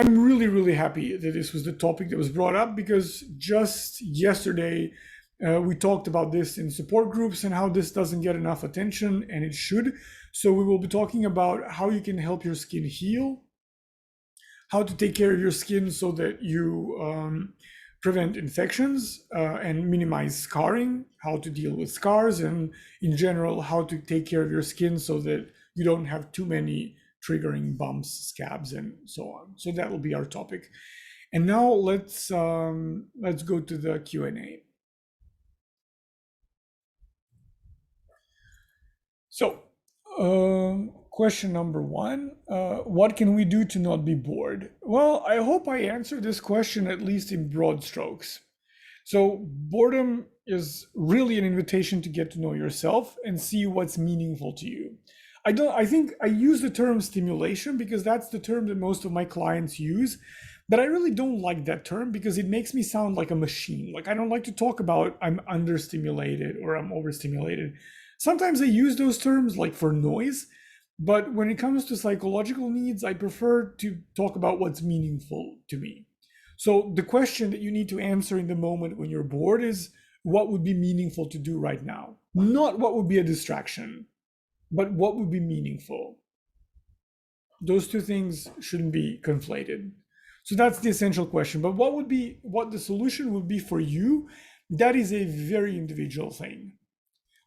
I'm really, really happy that this was the topic that was brought up because just yesterday we talked about this in support groups and how this doesn't get enough attention, and it should. So we will be talking about how you can help your skin heal, how to take care of your skin so that you prevent infections and minimize scarring, how to deal with scars, and in general, how to take care of your skin so that you don't have too many triggering bumps, scabs, and so on. So that will be our topic. And now let's go to the Q&A. So, question number one, what can we do to not be bored? Well, I hope I answered this question at least in broad strokes. So, boredom is really an invitation to get to know yourself and see what's meaningful to you. I think I use the term stimulation because that's the term that most of my clients use, but I really don't like that term because it makes me sound like a machine. Like I don't like to talk about I'm understimulated or I'm overstimulated. Sometimes I use those terms like for noise, but when it comes to psychological needs, I prefer to talk about what's meaningful to me. So the question that you need to answer in the moment when you're bored is what would be meaningful to do right now? Not what would be a distraction, but what would be meaningful? Those two things shouldn't be conflated. So that's the essential question. But what the solution would be for you? That is a very individual thing.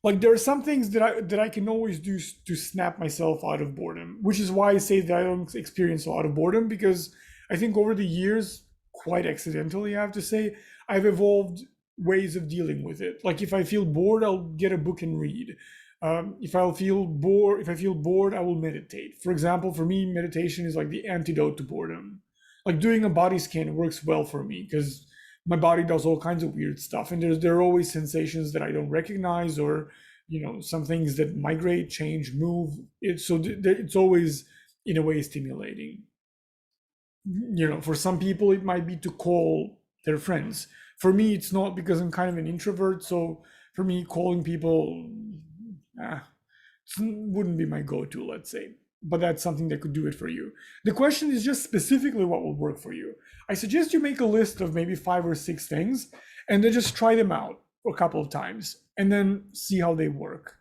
Like there are some things that I can always do to snap myself out of boredom, which is why I say that I don't experience a lot of boredom, because I think over the years, quite accidentally, I have to say, I've evolved ways of dealing with it. Like if I feel bored, I'll get a book and read. If I feel bored, I will meditate. For example, for me, meditation is like the antidote to boredom. Like doing a body scan works well for me because my body does all kinds of weird stuff, and there are always sensations that I don't recognize, or some things that migrate, change, move. It's always in a way stimulating. For some people it might be to call their friends. For me, it's not, because I'm kind of an introvert. So for me, calling people wouldn't be my go-to, let's say. But that's something that could do it for you. The question is just specifically what will work for you. I suggest you make a list of maybe 5 or 6 things and then just try them out a couple of times and then see how they work.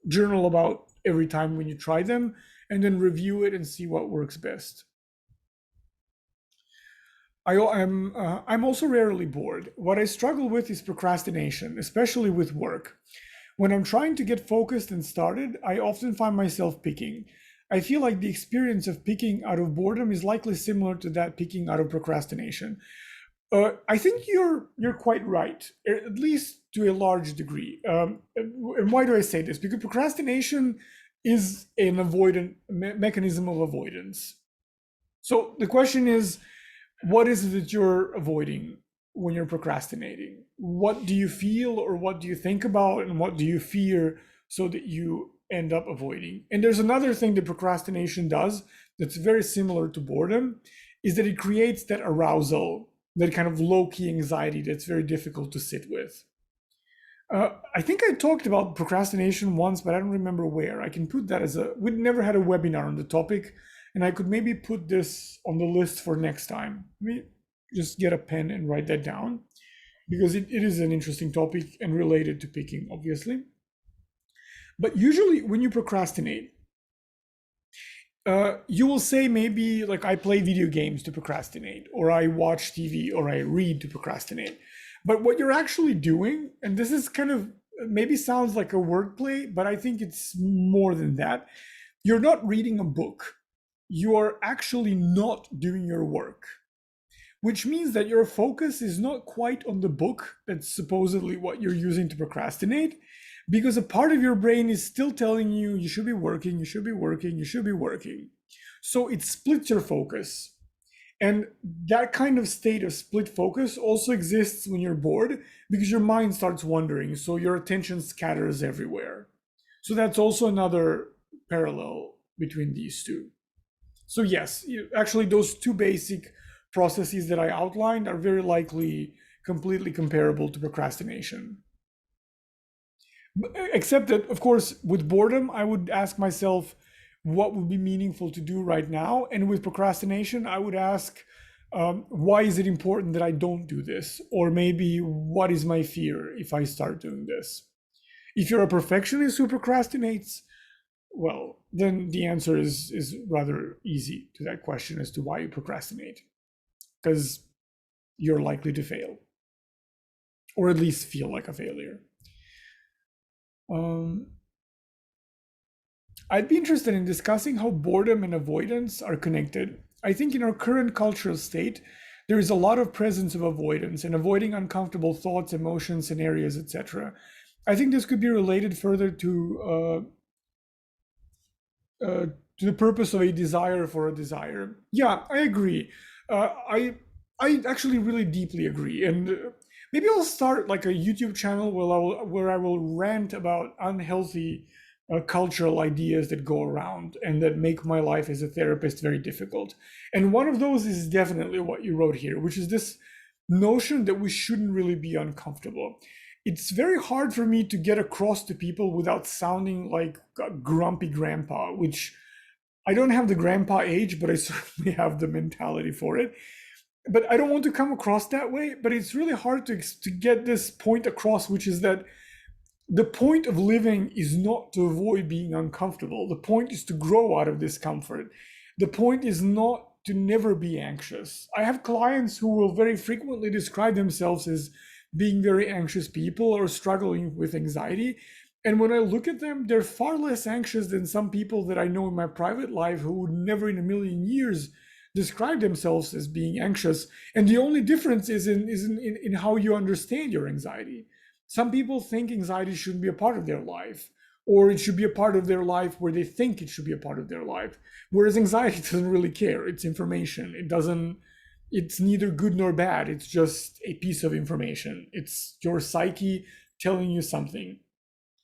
Journal about every time when you try them and then review it and see what works best. I'm also rarely bored. What I struggle with is procrastination, especially with work. When I'm trying to get focused and started, I often find myself picking. I feel like the experience of picking out of boredom is likely similar to that picking out of procrastination. I think you're quite right, at least to a large degree. And why do I say this? Because procrastination is an mechanism of avoidance. So the question is, what is it that you're avoiding when you're procrastinating? What do you feel, or what do you think about, and what do you fear, so that you end up avoiding? And there's another thing that procrastination does that's very similar to boredom, is that it creates that arousal, that kind of low-key anxiety that's very difficult to sit with. I think I talked about procrastination once, but I don't remember where. I can put that we'd never had a webinar on the topic, and I could maybe put this on the list for next time. Let me just get a pen and write that down, because it is an interesting topic and related to picking, obviously. But usually when you procrastinate, you will say maybe like I play video games to procrastinate, or I watch TV, or I read to procrastinate. But what you're actually doing, and this is kind of maybe sounds like a wordplay, but I think it's more than that. You're not reading a book. You are actually not doing your work, which means that your focus is not quite on the book. That's supposedly what you're using to procrastinate, because a part of your brain is still telling you you should be working, you should be working, you should be working. So it splits your focus. And that kind of state of split focus also exists when you're bored, because your mind starts wandering, so your attention scatters everywhere. So that's also another parallel between these two. So yes, actually those two basic processes that I outlined are very likely completely comparable to procrastination. Except that, of course, with boredom, I would ask myself, what would be meaningful to do right now. And with procrastination, I would ask, why is it important that I don't do this? Or maybe, what is my fear if I start doing this? If you're a perfectionist who procrastinates, well, then the answer is rather easy to that question as to why you procrastinate, because you're likely to fail, or at least feel like a failure. Um, I'd be interested in discussing how boredom and avoidance are connected. I think in our current cultural state, there is a lot of presence of avoidance and avoiding uncomfortable thoughts, emotions, scenarios, etc. I think this could be related further to the purpose of a desire for a desire. Yeah, I agree. I actually really deeply agree, and maybe I'll start like a YouTube channel where I will rant about unhealthy cultural ideas that go around and that make my life as a therapist very difficult. And one of those is definitely what you wrote here, which is this notion that we shouldn't really be uncomfortable. It's very hard for me to get across to people without sounding like a grumpy grandpa, which I don't have the grandpa age, but I certainly have the mentality for it. But I don't want to come across that way. But it's really hard to get this point across, which is that the point of living is not to avoid being uncomfortable. The point is to grow out of discomfort. The point is not to never be anxious. I have clients who will very frequently describe themselves as being very anxious people or struggling with anxiety. And when I look at them, they're far less anxious than some people that I know in my private life who would never in a million years describe themselves as being anxious. And the only difference is in how you understand your anxiety. Some people think anxiety shouldn't be a part of their life, or it should be a part of their life where they think it should be a part of their life. Whereas anxiety doesn't really care. It's information. It's neither good nor bad. It's just a piece of information. It's your psyche telling you something.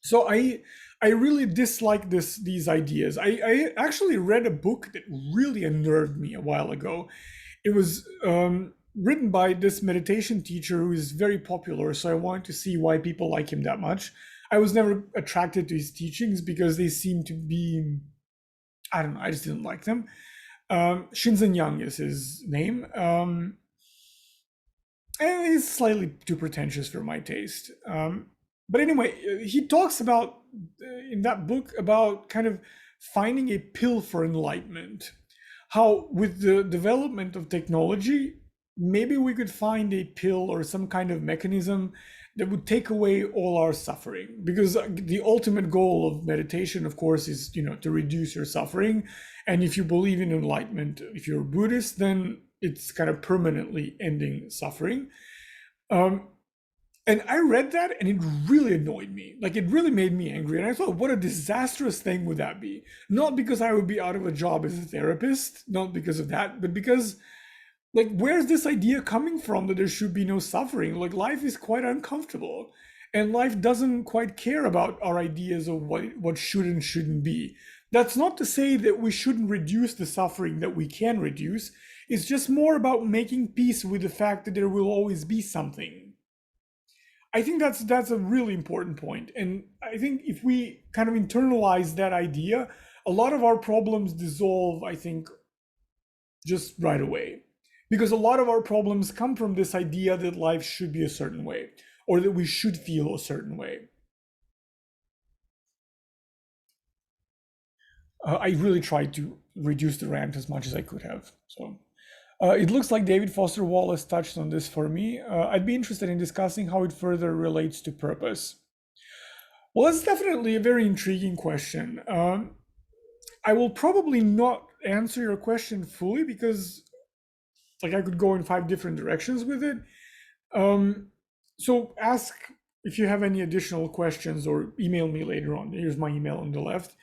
So I really dislike these ideas. I actually read a book that really unnerved me a while ago. It was written by this meditation teacher who is very popular, so I wanted to see why people like him that much. I was never attracted to his teachings because they seemed to be, I don't know, I just didn't like them. Shinzen Young is his name. And he's slightly too pretentious for my taste. But anyway, he talks about in that book about kind of finding a pill for enlightenment. How, with the development of technology, maybe we could find a pill or some kind of mechanism that would take away all our suffering. Because the ultimate goal of meditation, of course, is to reduce your suffering. And if you believe in enlightenment, if you're a Buddhist, then it's kind of permanently ending suffering. And I read that and it really annoyed me. Like, it really made me angry. And I thought, what a disastrous thing would that be? Not because I would be out of a job as a therapist, not because of that, but because, like, where's this idea coming from that there should be no suffering? Like, life is quite uncomfortable. And life doesn't quite care about our ideas of what should and shouldn't be. That's not to say that we shouldn't reduce the suffering that we can reduce. It's just more about making peace with the fact that there will always be something. I think that's a really important point. And I think if we kind of internalize that idea, a lot of our problems dissolve, I think, just right away. Because a lot of our problems come from this idea that life should be a certain way, or that we should feel a certain way. I really tried to reduce the rant as much as I could have. So it looks like David Foster Wallace touched on this for me. I'd be interested in discussing how it further relates to purpose. Well, that's definitely a very intriguing question. I will probably not answer your question fully because, like, I could go in 5 different directions with it. So ask if you have any additional questions or email me later on. Here's my email on the left.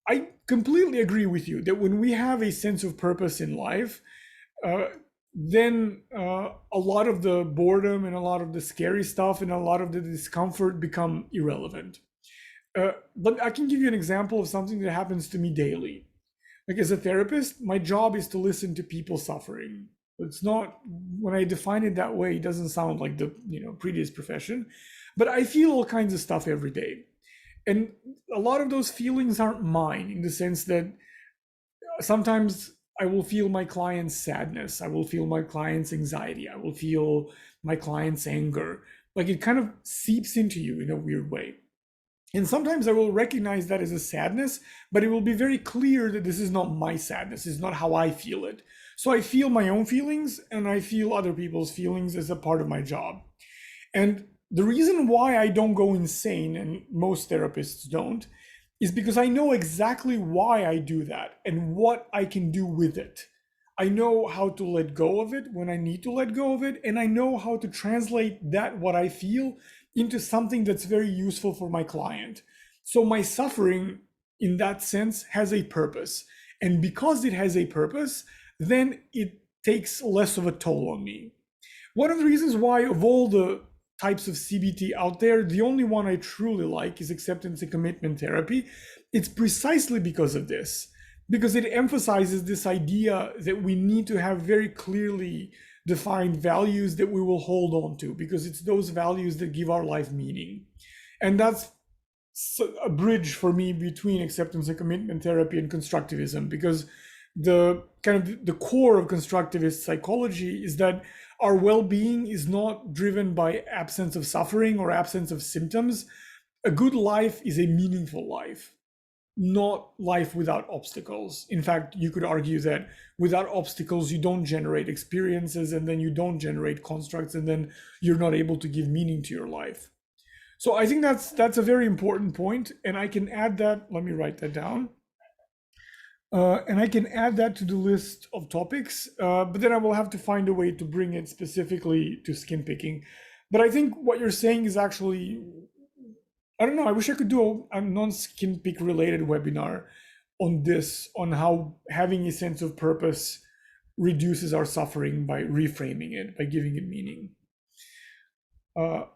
I completely agree with you that when we have a sense of purpose in life, then a lot of the boredom and a lot of the scary stuff and a lot of the discomfort become irrelevant. But I can give you an example of something that happens to me daily. Like, as a therapist, my job is to listen to people suffering. It's not, when I define it that way, it doesn't sound like the previous profession, but I feel all kinds of stuff every day. And a lot of those feelings aren't mine, in the sense that sometimes I will feel my client's sadness, I will feel my client's anxiety, I will feel my client's anger. Like it kind of seeps into you in a weird way. And sometimes I will recognize that as a sadness, but it will be very clear that this is not my sadness, it's not how I feel it. So I feel my own feelings and I feel other people's feelings as a part of my job. And the reason why I don't go insane, and most therapists don't, is because I know exactly why I do that and what I can do with it. I know how to let go of it when I need to let go of it, and I know how to translate that, what I feel, into something that's very useful for my client. So my suffering, in that sense, has a purpose. And because it has a purpose, then it takes less of a toll on me. One of the reasons why, of all the types of CBT out there, the only one I truly like is acceptance and commitment therapy. It's precisely because of this, because it emphasizes this idea that we need to have very clearly defined values that we will hold on to, because it's those values that give our life meaning. And that's a bridge for me between acceptance and commitment therapy and constructivism, because the kind of the core of constructivist psychology is that our well-being is not driven by absence of suffering or absence of symptoms. A good life is a meaningful life, not life without obstacles. In fact, you could argue that without obstacles, you don't generate experiences, and then you don't generate constructs, and then you're not able to give meaning to your life. So I think that's a very important point, and I can add that. Let me write that down. And I can add that to the list of topics, but then I will have to find a way to bring it specifically to skin picking. But I think what you're saying is actually, I don't know, I wish I could do a non-skin pick related webinar on this, on how having a sense of purpose reduces our suffering by reframing it, by giving it meaning.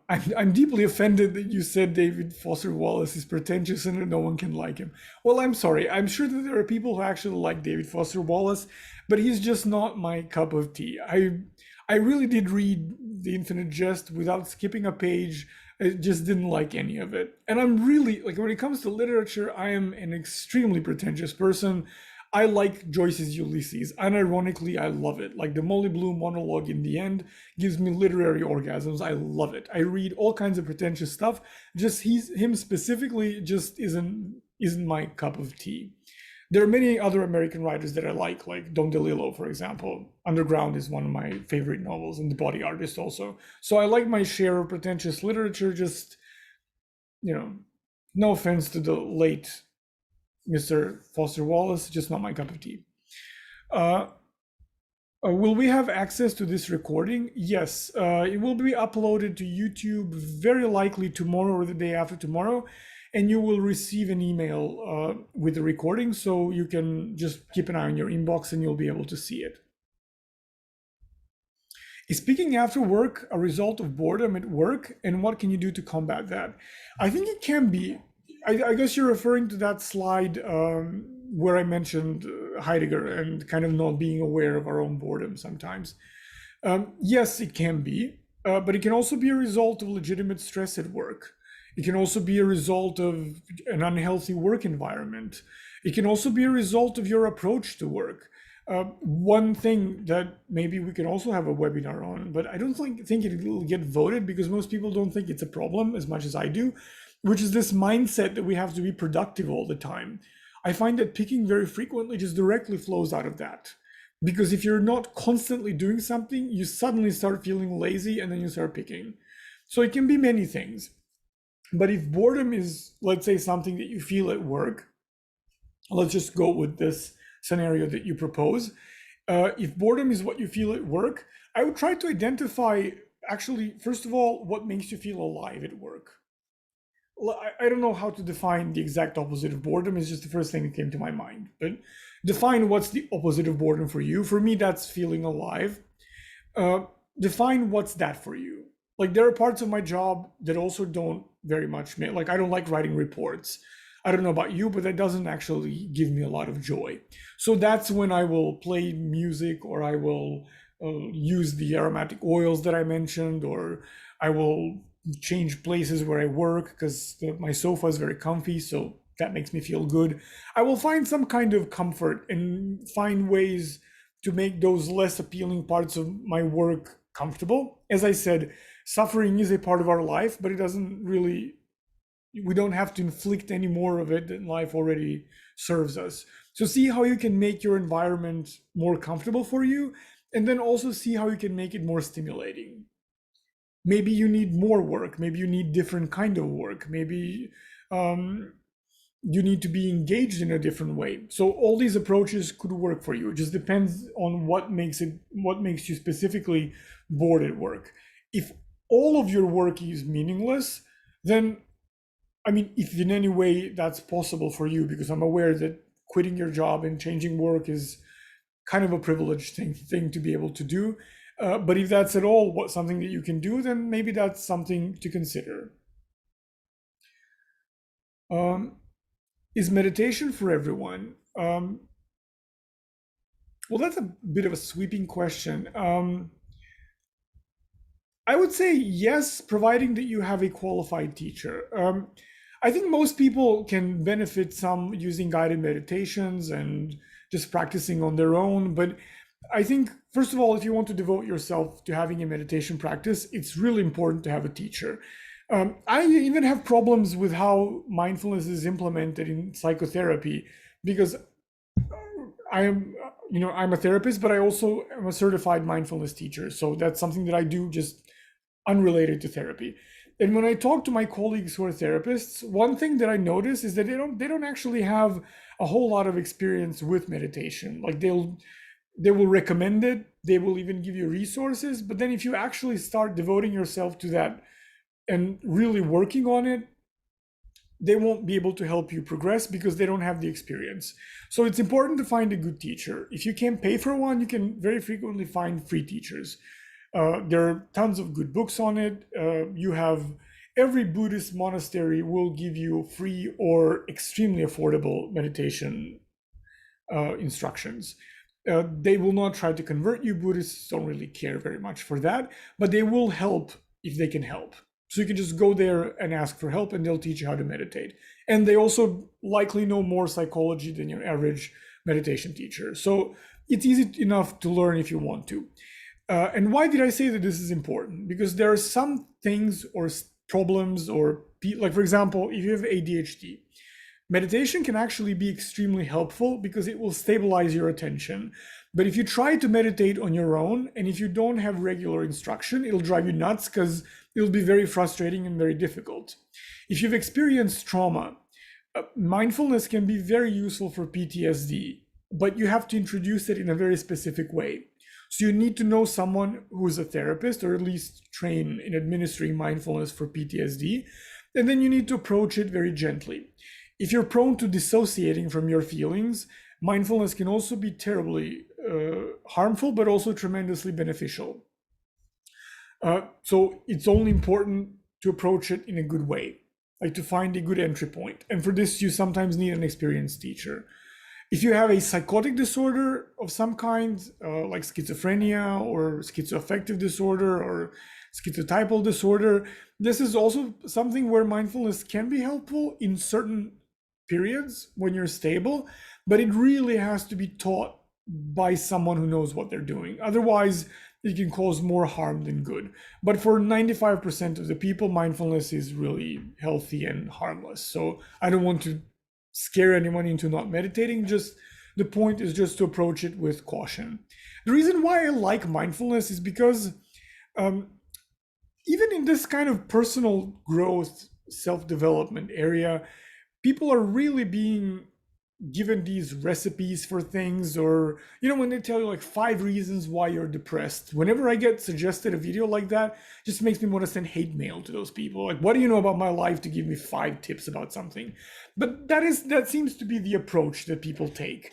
I'm deeply offended that you said David Foster Wallace is pretentious and that no one can like him. Well, I'm sorry. I'm sure that there are people who actually like David Foster Wallace, but he's just not my cup of tea. I really did read The Infinite Jest without skipping a page. I just didn't like any of it. And I'm really, like, when it comes to literature, I am an extremely pretentious person. I like Joyce's Ulysses. Unironically, I love it. Like the Molly Bloom monologue in the end gives me literary orgasms. I love it. I read all kinds of pretentious stuff. Just him specifically just isn't my cup of tea. There are many other American writers that I like Don DeLillo, for example. Underground is one of my favorite novels, and The Body Artist also. So I like my share of pretentious literature. Just, no offense to the late Mr. Foster Wallace, just not my cup of tea. Will we have access to this recording? Yes, it will be uploaded to YouTube very likely tomorrow or the day after tomorrow, and you will receive an email with the recording, so you can just keep an eye on your inbox and you'll be able to see it. Is speaking after work a result of boredom at work, and what can you do to combat that? I think it can be. I guess you're referring to that slide where I mentioned Heidegger and kind of not being aware of our own boredom sometimes. Yes, it can be, but it can also be a result of legitimate stress at work. It can also be a result of an unhealthy work environment. It can also be a result of your approach to work. One thing that maybe we can also have a webinar on, but I don't think it will get voted because most people don't think it's a problem as much as I do, which is this mindset that we have to be productive all the time. I find that picking very frequently just directly flows out of that. Because if you're not constantly doing something, you suddenly start feeling lazy and then you start picking. So it can be many things. But if boredom is, let's say, something that you feel at work, let's just go with this scenario that you propose. If boredom is what you feel at work, I would try to identify, actually, first of all, what makes you feel alive at work. I don't know how to define the exact opposite of boredom. It's just the first thing that came to my mind. But define what's the opposite of boredom for you. For me, that's feeling alive. Define what's that for you. Like there are parts of my job that also don't very much, like I don't like writing reports. I don't know about you, but that doesn't actually give me a lot of joy. So that's when I will play music, or I will use the aromatic oils that I mentioned, or I will change places where I work because my sofa is very comfy, so that makes me feel good. I will find some kind of comfort and find ways to make those less appealing parts of my work comfortable. As I said, suffering is a part of our life, but it doesn't really, we don't have to inflict any more of it than life already serves us. So see how you can make your environment more comfortable for you, and then also see how you can make it more stimulating. Maybe you need more work, maybe you need different kind of work, maybe um, you need to be engaged in a different way. So all these approaches could work for you. It just depends on what makes you specifically bored at work. If all of your work is meaningless, then I mean, if in any way that's possible for you, because I'm aware that quitting your job and changing work is kind of a privileged thing to be able to do. But if that's at all something that you can do, then maybe that's something to consider. Um, is meditation for everyone? Well, that's a bit of a sweeping question. I would say yes, providing that you have a qualified teacher. I think most people can benefit some using guided meditations and just practicing on their own. But I think, first of all, if you want to devote yourself to having a meditation practice, it's really important to have a teacher. I even have problems with how mindfulness is implemented in psychotherapy because I am, I'm a therapist, but I also am a certified mindfulness teacher. So that's something that I do just unrelated to therapy. And when I talk to my colleagues who are therapists, one thing that I notice is that they don't actually have a whole lot of experience with meditation. Like they will recommend it, they will even give you resources, but then if you actually start devoting yourself to that and really working on it, they won't be able to help you progress because they don't have the experience. So it's important to find a good teacher. If you can't pay for one, you can very frequently find free teachers. There are tons of good books on it. You have every Buddhist monastery will give you free or extremely affordable meditation instructions. They will not try to convert you. Buddhists don't really care very much for that, but they will help if they can help. So you can just go there and ask for help, and they'll teach you how to meditate. And they also likely know more psychology than your average meditation teacher. So it's easy enough to learn if you want to. And why did I say that this is important? Because there are some things or problems or like, for example, if you have ADHD, meditation can actually be extremely helpful because it will stabilize your attention. But if you try to meditate on your own and if you don't have regular instruction, it'll drive you nuts because it'll be very frustrating and very difficult. If you've experienced trauma, mindfulness can be very useful for PTSD, but you have to introduce it in a very specific way. So you need to know someone who is a therapist or at least train in administering mindfulness for PTSD. And then you need to approach it very gently. If you're prone to dissociating from your feelings, mindfulness can also be terribly harmful, but also tremendously beneficial. So it's only important to approach it in a good way, like to find a good entry point. And for this, you sometimes need an experienced teacher. If you have a psychotic disorder of some kind, like schizophrenia or schizoaffective disorder or schizotypal disorder, this is also something where mindfulness can be helpful in certain periods when you're stable, but it really has to be taught by someone who knows what they're doing. Otherwise, it can cause more harm than good. But for 95% of the people, mindfulness is really healthy and harmless. So I don't want to scare anyone into not meditating. Just the point is just to approach it with caution. The reason why I like mindfulness is because even in this kind of personal growth, self-development area, people are really being given these recipes for things, or when they tell you like 5 reasons why you're depressed. Whenever I get suggested a video like that, just makes me want to send hate mail to those people. Like, what do you know about my life to give me 5 tips about something? But that seems to be the approach that people take.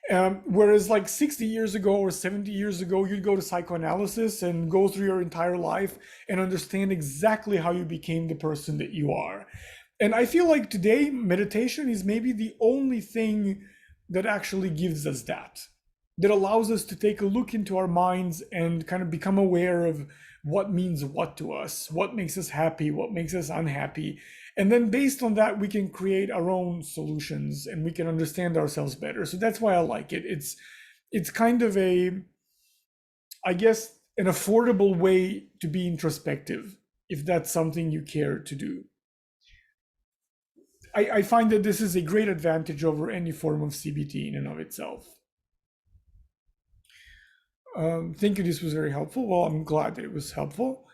Whereas like 60 years ago or 70 years ago, you'd go to psychoanalysis and go through your entire life and understand exactly how you became the person that you are. And I feel like today meditation is maybe the only thing that actually gives us that. that allows us to take a look into our minds and kind of become aware of what means what to us, what makes us happy, what makes us unhappy. And then based on that, we can create our own solutions and we can understand ourselves better. So that's why I like it. It's kind of a, I guess, an affordable way to be introspective, if that's something you care to do. I find that this is a great advantage over any form of CBT in and of itself. Thank you. This was very helpful. Well, I'm glad that it was helpful.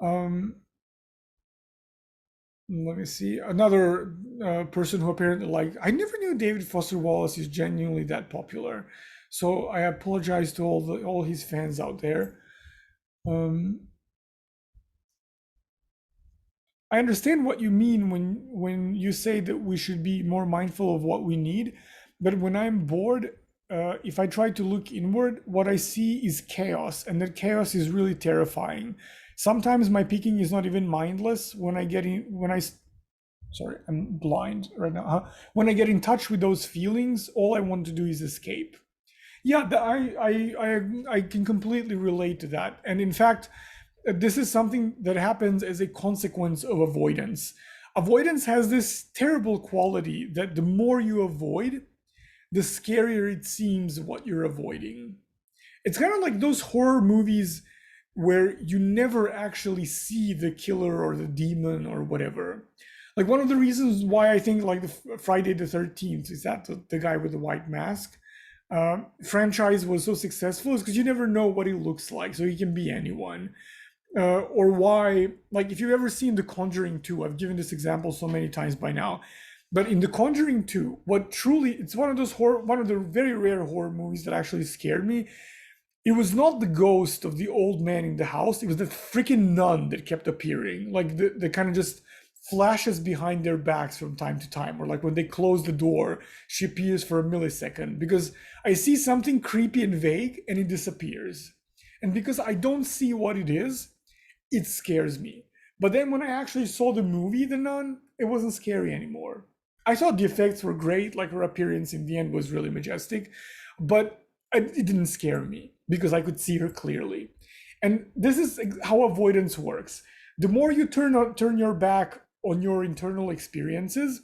Um, Let me see. Another person who apparently like, I never knew David Foster Wallace is genuinely that popular. So I apologize to all his fans out there. Um, I understand what you mean when you say that we should be more mindful of what we need, but when I'm bored, if I try to look inward, what I see is chaos, and that chaos is really terrifying. Sometimes my peeking is not even mindless when I get in when I sorry, I'm blind right now. Huh? When I get in touch with those feelings, all I want to do is escape. Yeah, I can completely relate to that. And in fact, this is something that happens as a consequence of avoidance. Avoidance has this terrible quality that the more you avoid, the scarier it seems what you're avoiding. It's kind of like those horror movies where you never actually see the killer or the demon or whatever. Like one of the reasons why I think like the Friday the 13th is that the guy with the white mask franchise was so successful is because you never know what he looks like, so he can be anyone. Or why, like if you've ever seen The Conjuring 2, I've given this example so many times by now, but in The Conjuring 2, what truly, it's one of those one of the very rare horror movies that actually scared me. It was not the ghost of the old man in the house. It was the freaking nun that kept appearing. Like the kind of just flashes behind their backs from time to time. Or like when they close the door, she appears for a millisecond. Because I see something creepy and vague and it disappears. And because I don't see what it is, it scares me. But then when I actually saw the movie, The Nun, it wasn't scary anymore. I thought the effects were great, like her appearance in the end was really majestic, but it didn't scare me because I could see her clearly. And this is how avoidance works. The more you turn your back on your internal experiences,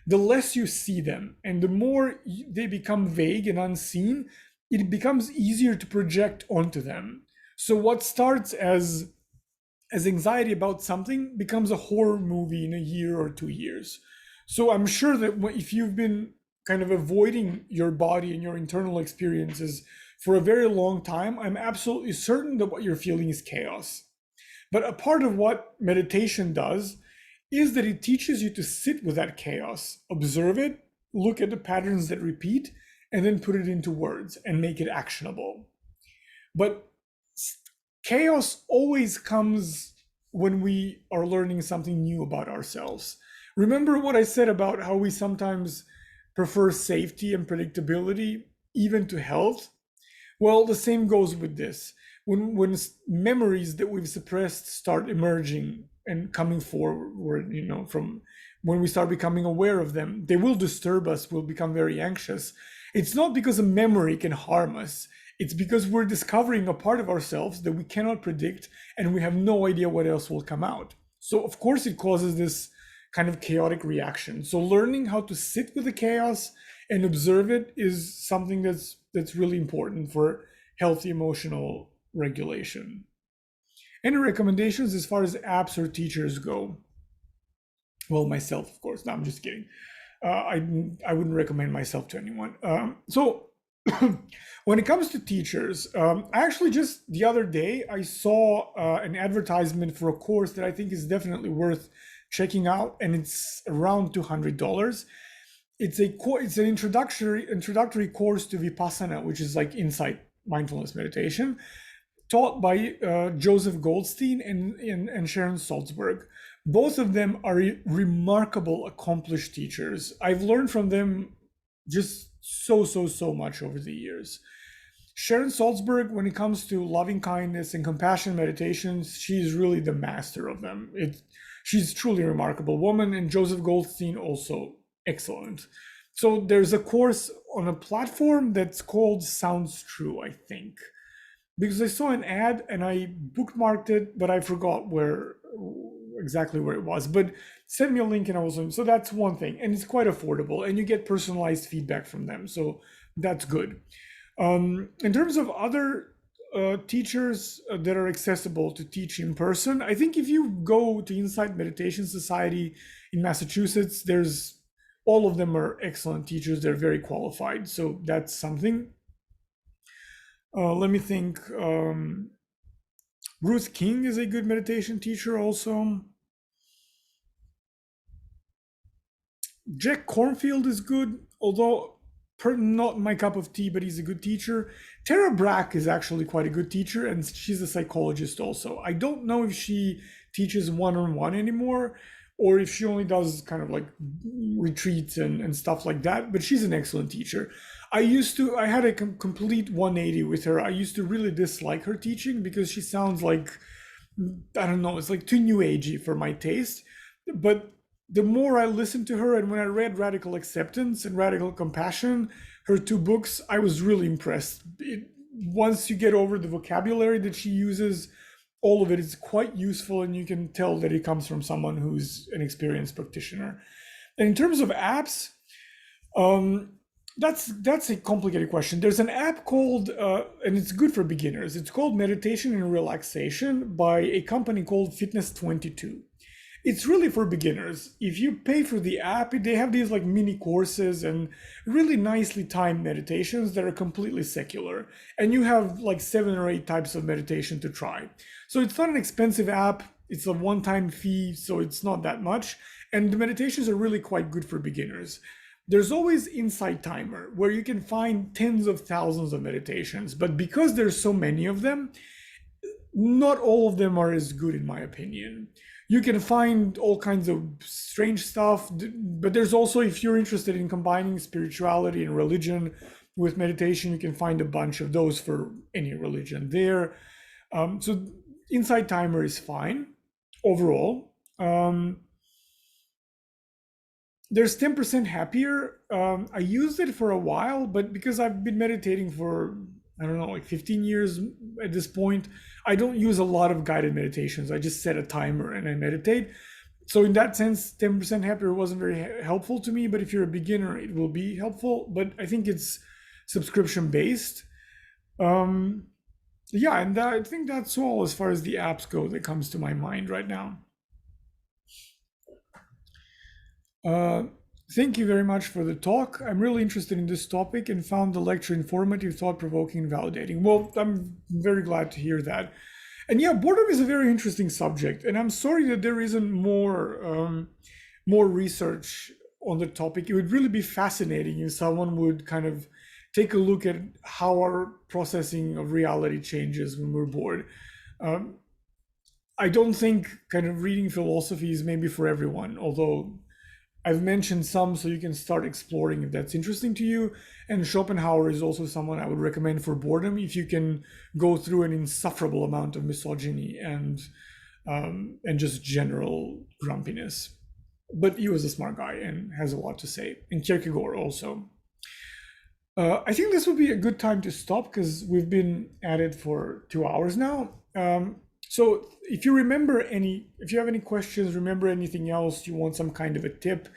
the less you see them, and the more they become vague and unseen, it becomes easier to project onto them. So what starts as anxiety about something becomes a horror movie in a year or 2 years. So I'm sure that if you've been kind of avoiding your body and your internal experiences for a very long time, I'm absolutely certain that what you're feeling is chaos. But a part of what meditation does is that it teaches you to sit with that chaos, observe it, look at the patterns that repeat, and then put it into words and make it actionable. But chaos always comes when we are learning something new about ourselves. Remember what I said about how we sometimes prefer safety and predictability even to health? Well, the same goes with this. When memories that we've suppressed start emerging and coming forward, from when we start becoming aware of them, they will disturb us, we'll become very anxious. It's not because a memory can harm us. It's because we're discovering a part of ourselves that we cannot predict and we have no idea what else will come out. So of course it causes this kind of chaotic reaction. So learning how to sit with the chaos and observe it is something that's really important for healthy emotional regulation. Any recommendations as far as apps or teachers go? Well, myself, of course. No, I'm just kidding. I wouldn't recommend myself to anyone. So when it comes to teachers, actually just the other day I saw an advertisement for a course that I think is definitely worth checking out, and it's around $200. It's an introductory course to Vipassana, which is like insight mindfulness meditation, taught by Joseph Goldstein and Sharon Salzberg. Both of them are remarkable, accomplished teachers. I've learned from them just so much over the years. Sharon Salzberg, when it comes to loving kindness and compassion meditations, she's really the master of them. She's truly a remarkable woman, and Joseph Goldstein also excellent. So there's a course on a platform that's called Sounds True, I think, because I saw an ad and I bookmarked it, but I forgot where exactly where it was. But send me a link and I will. So that's one thing, and it's quite affordable, and you get personalized feedback from them. So that's good. In terms of other teachers that are accessible to teach in person, I think if you go to Insight Meditation Society in Massachusetts, there's all of them are excellent teachers. They're very qualified. So that's something. Let me think. Ruth King is a good meditation teacher also. Jack Cornfield is good, although not my cup of tea, but he's a good teacher. Tara Brach is actually quite a good teacher, and she's a psychologist also. I don't know if she teaches one-on-one anymore, or if she only does kind of like retreats and stuff like that, but she's an excellent teacher. I had a complete 180 with her. I used to really dislike her teaching because she sounds like, I don't know, it's like too new agey for my taste. But the more I listened to her, and when I read Radical Acceptance and Radical Compassion, her two books, I was really impressed. Once you get over the vocabulary that she uses, all of it is quite useful, and you can tell that it comes from someone who's an experienced practitioner. And in terms of apps, that's a complicated question. There's an app called, and it's good for beginners. It's called Meditation and Relaxation by a company called Fitness 22. It's really for beginners. If you pay for the app, they have these like mini courses and really nicely timed meditations that are completely secular. And you have like 7 or 8 types of meditation to try. So it's not an expensive app. It's a one-time fee, so it's not that much. And the meditations are really quite good for beginners. There's always Insight Timer, where you can find tens of thousands of meditations. But because there's so many of them, not all of them are as good in my opinion. You can find all kinds of strange stuff, but there's also, if you're interested in combining spirituality and religion with meditation, you can find a bunch of those for any religion there. So Insight Timer is fine overall. There's 10% Happier. I used it for a while, but because I've been meditating for, I don't know, like 15 years at this point, I don't use a lot of guided meditations. I just set a timer and I meditate. So in that sense, 10% Happier wasn't very helpful to me, but if you're a beginner, it will be helpful. But I think it's subscription based. Yeah, and I think that's all as far as the apps go that comes to my mind right now. Uh, Thank you very much for the talk. I'm really interested in this topic and found the lecture informative, thought-provoking, and validating. Well, I'm very glad to hear that. And yeah, boredom is a very interesting subject, and I'm sorry that there isn't more research on the topic. It would really be fascinating if someone would kind of take a look at how our processing of reality changes when we're bored. Um, I don't think kind of reading philosophy is maybe for everyone, although I've mentioned some, so you can start exploring if that's interesting to you. And Schopenhauer is also someone I would recommend for boredom if you can go through an insufferable amount of misogyny and just general grumpiness. But he was a smart guy and has a lot to say. And Kierkegaard also. I think this would be a good time to stop because we've been at it for 2 hours now. So if you have any questions, remember anything else, you want some kind of a tip,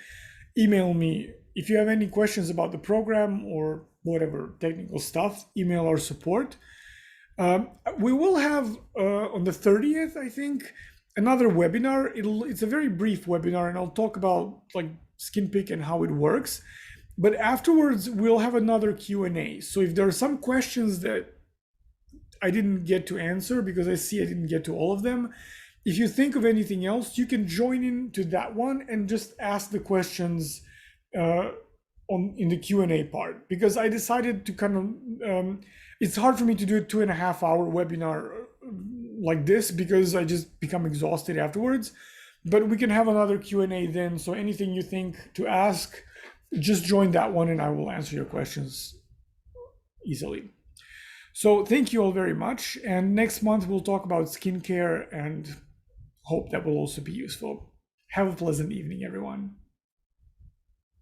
email me. If you have any questions about the program or whatever technical stuff, email our support. We will have on the 30th, I think, another webinar. It's a very brief webinar, and I'll talk about like SkinPick and how it works. But afterwards, we'll have another Q&A. So if there are some questions that I didn't get to answer because I see I didn't get to all of them, if you think of anything else, you can join in to that one and just ask the questions in the Q&A part. Because I decided to kind of, it's hard for me to do a 2.5-hour webinar like this because I just become exhausted afterwards. But we can have another Q&A then. So anything you think to ask, just join that one and I will answer your questions easily. So thank you all very much. And next month we'll talk about skincare and hope that will also be useful. Have a pleasant evening, everyone.